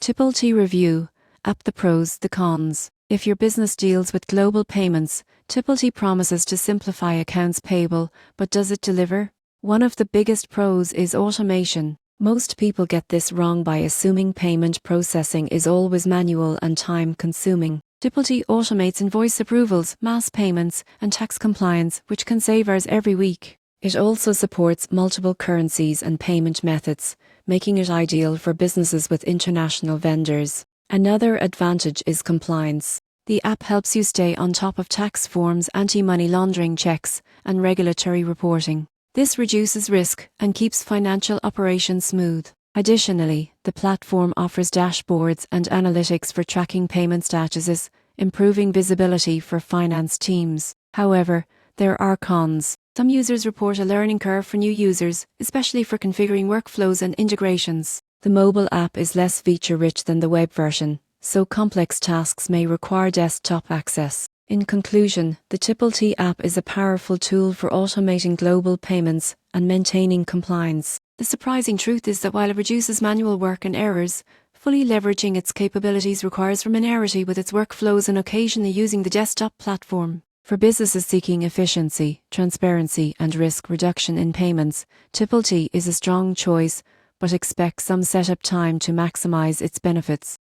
Tipalti Review. App: the pros, the cons. If your business deals with global payments, Tipalti promises to simplify accounts payable, but does it deliver? One of the biggest pros is automation. Most people get this wrong by assuming payment processing is always manual and time-consuming. Tipalti automates invoice approvals, mass payments, and tax compliance, which can save hours every week. It also supports multiple currencies and payment methods, making it ideal for businesses with international vendors. Another advantage is compliance. The app helps you stay on top of tax forms, anti-money laundering checks, and regulatory reporting. This reduces risk and keeps financial operations smooth. Additionally, the platform offers dashboards and analytics for tracking payment statuses, improving visibility for finance teams. However, there are cons. Some users report a learning curve for new users, especially for configuring workflows and integrations. The mobile app is less feature-rich than the web version, so complex tasks may require desktop access. In conclusion, the Tipalti app is a powerful tool for automating global payments and maintaining compliance. The surprising truth is that while it reduces manual work and errors, fully leveraging its capabilities requires familiarity with its workflows and occasionally using the desktop platform. For businesses seeking efficiency, transparency, and risk reduction in payments, Tipalti is a strong choice, but expect some setup time to maximize its benefits.